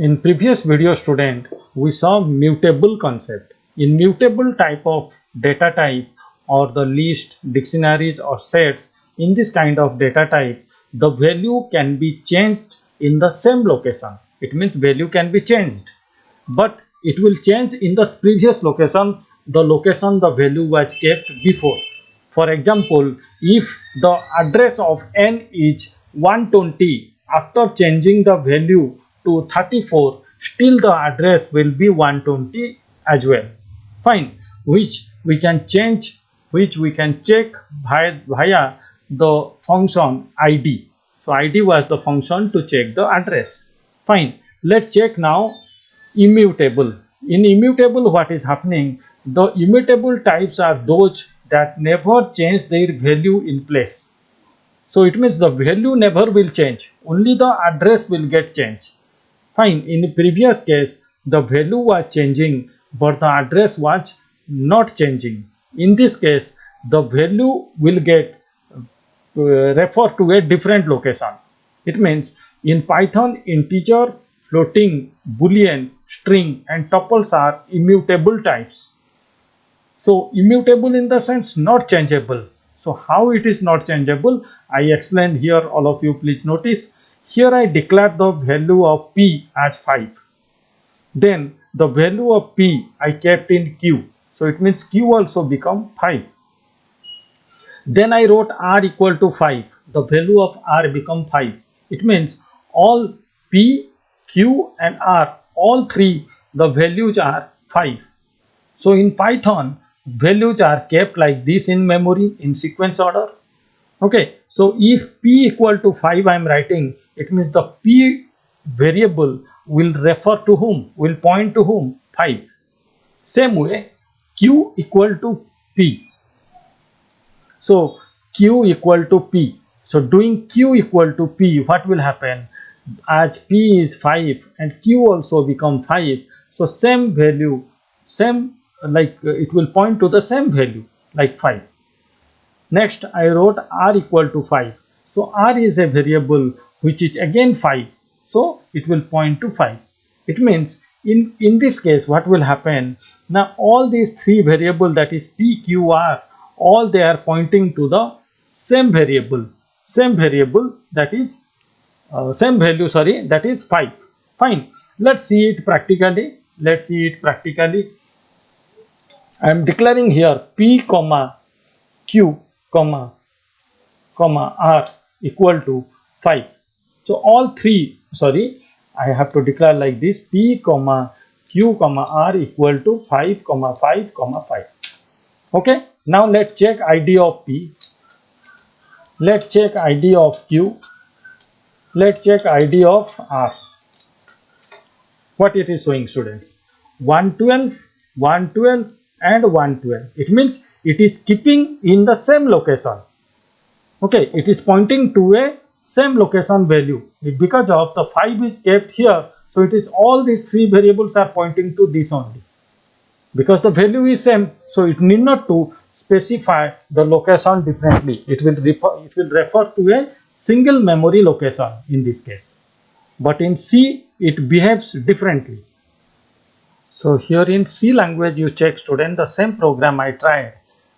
In previous video student, we saw mutable concept. In mutable type of data type or the list, dictionaries or sets, in this kind of data type, the value can be changed in the same location. It means value can be changed, but it will change in the previous location, the location the value was kept before. For example, if the address of n is 120, after changing the value to 34, still the address will be 120 as well. Fine, which we can change, which we can check via the function id. So id was the function to check the address. Fine, let's check now immutable. In immutable, what is happening? The immutable types are those that never change their value in place. So it means the value never will change, only the address will get changed. Fine, in the previous case, the value was changing, but the address was not changing. In this case, the value will get refer to a different location. It means in Python, integer, floating, boolean, string and tuples are immutable types. So immutable in the sense not changeable. So how it is not changeable? I explained here, all of you please notice. Here I declared the value of p as 5. Then the value of p I kept in q. So it means q also become 5. Then I wrote r equal to 5. The value of r become 5. It means all p, q and r, all three, the values are 5. So in Python, values are kept like this in memory in sequence order. Okay, so if p equal to 5 I am writing, it means the p variable will refer to whom, will point to whom, 5. Same way, q equal to p. So q equal to p. So doing q equal to p, what will happen? As p is 5 and q also become 5. So same value, same it will point to the same value like 5. Next I wrote r equal to 5. So r is a variable which is again 5. So it will point to 5. It means in this case what will happen? Now all these three variables, that is p, q, r, all they are pointing to the same variable that is same value, sorry, that is 5. Fine, let's see it practically. I am declaring here p comma q comma r equal to 5. So all three, sorry, I have to declare like this: p comma q comma r equal to 5 comma 5 comma 5. Okay, now let's check id of p, let's check id of q, let's check id of r. What it is showing, students? 112, 112 and 112. It means it is keeping in the same location. Okay, it is pointing to a same location value. Because of the 5 is kept here, so it is all these three variables are pointing to this only. Because the value is same, so it need not to specify the location differently. It will refer to a single memory location in this case. But in C, it behaves differently. So here in C language, you check, student, the same program I tried.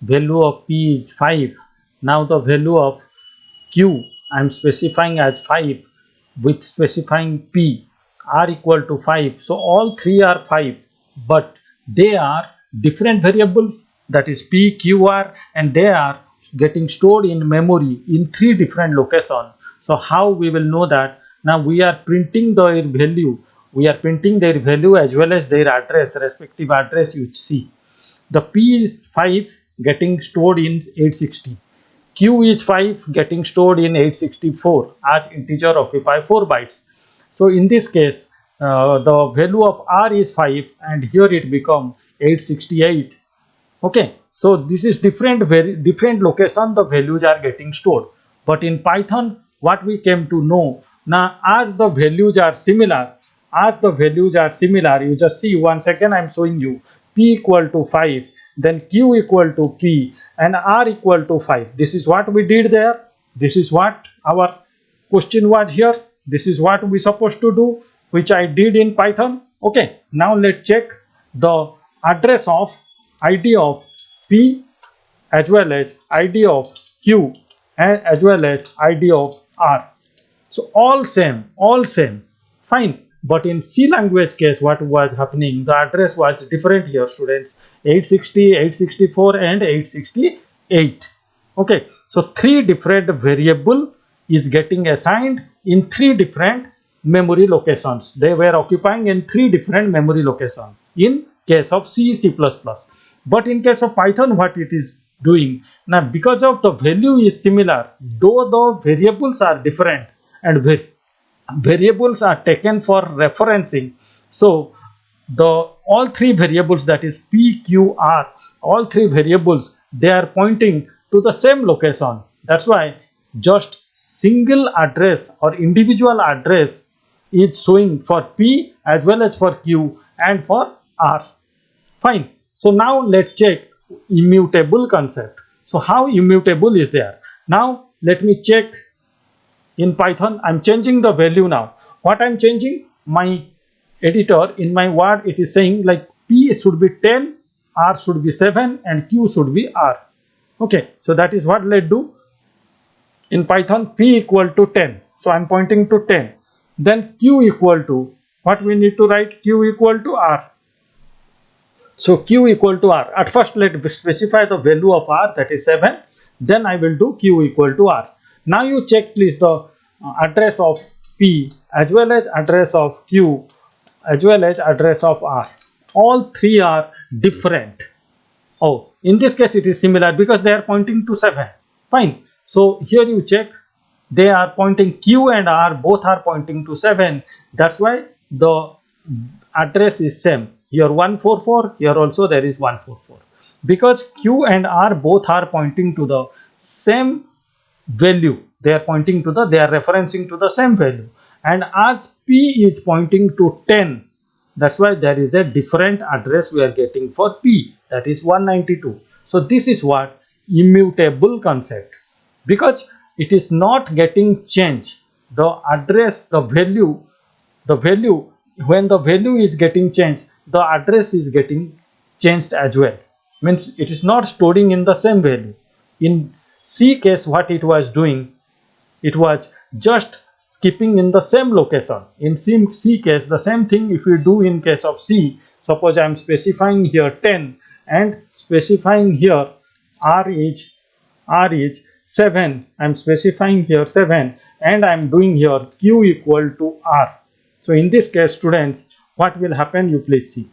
Value of p is 5. Now the value of q I am specifying as 5 with specifying p, r equal to 5. So all three are 5, but they are different variables, that is p, q, r, and they are getting stored in memory in three different locations. So how we will know that? Now we are printing their value. We are printing their value as well as their address, respective address you see. The p is 5 getting stored in 860. Q is 5 getting stored in 864 as integer occupy 4 bytes. So in this case, the value of r is 5 and here it become 868. Okay, so this is different location the values are getting stored. But in Python, what we came to know, now as the values are similar, you just see, once again I am showing you p equal to 5, then q equal to p and r equal to 5. This is what we did there. This is what our question was here. This is what we supposed to do. which I did in Python. Okay, now let's check the address of ID of P as well as ID of Q and as well as ID of R. So all same, fine. But in C language case, what was happening, the address was different here, students. 860, 864 and 868. Okay, so three different variable is getting assigned in three different memory locations. They were occupying in three different memory locations in case of C, C++. But in case of Python, what it is doing now, because of the value is similar, though the variables are different and variables are taken for referencing, so the all three variables, that is P, Q, R, all three variables, they are pointing to the same location. That's why just single address or individual address is showing for P as well as for Q and for R. Fine. So now let's check immutable concept. So how immutable is there? Now let me check in Python. I'm changing the value now. What I'm changing? My editor in my word, it is saying like P should be 10, R should be 7 and Q should be R. Okay, so that is what let's do. In Python, P equal to 10. So I'm pointing to 10. Then Q equal to, what we need to write? Q equal to R. So Q equal to R. At first let's specify the value of R, that is 7. Then I will do Q equal to R. Now you check please the address of P as well as address of Q as well as address of R. All three are different. Oh, in this case it is similar because they are pointing to 7. Fine. So here you check, they are pointing, Q and R both are pointing to 7. That's why the address is same. Here 144, here also there is 144. Because Q and R both are pointing to the same value. They are pointing to they are referencing to the same value. And as P is pointing to 10, that's why there is a different address we are getting for P, that is 192. So this is what immutable concept. Because it is not getting changed. The address, the value, when the value is getting changed, the address is getting changed as well. Means it is not storing in the same value. In C case, what it was doing, it was just skipping in the same location. In C case, the same thing if we do in case of C. Suppose I am specifying here 10 and specifying here R is 7. I am specifying here 7 and I am doing here Q equal to R. So in this case, students, what will happen, you please see.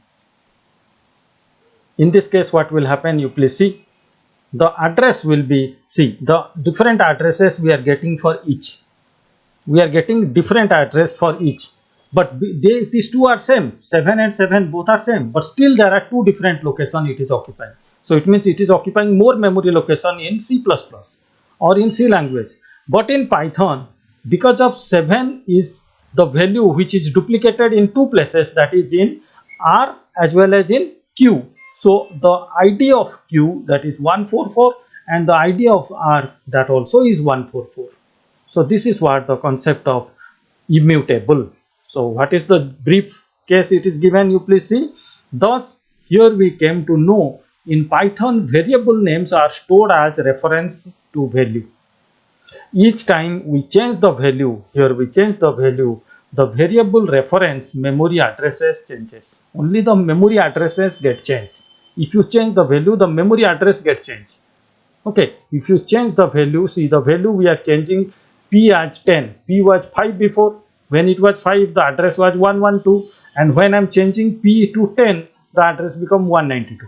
In this case, what will happen, you please see. The address will be, see, the different addresses we are getting for each. We are getting different address for each. But these two are same. 7 and 7 both are same. But still there are two different locations it is occupying. So it means it is occupying more memory location in C++ or in C language. But in Python, because of 7 is the value which is duplicated in two places, that is in R as well as in Q. So the ID of Q, that is 144, and the ID of R, that also is 144. So this is what the concept of immutable. So what is the brief case it is given, you please see. Thus here we came to know in Python variable names are stored as reference to value. Each time we change the value, here we change the value, the variable reference memory addresses changes. Only the memory addresses get changed. If you change the value, the memory address gets changed. Okay, if you change the value, see the value we are changing P as 10. P was 5 before. When it was 5, the address was 112. And when I am changing P to 10, the address become 192.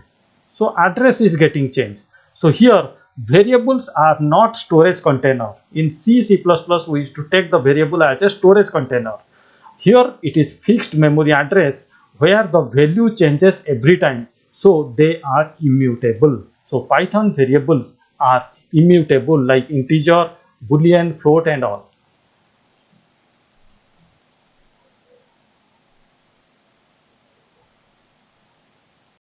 So address is getting changed. So here variables are not storage container. In C, C++, we used to take the variable as a storage container. Here it is fixed memory address where the value changes every time. So they are immutable. So Python variables are immutable like integer, boolean, float and all.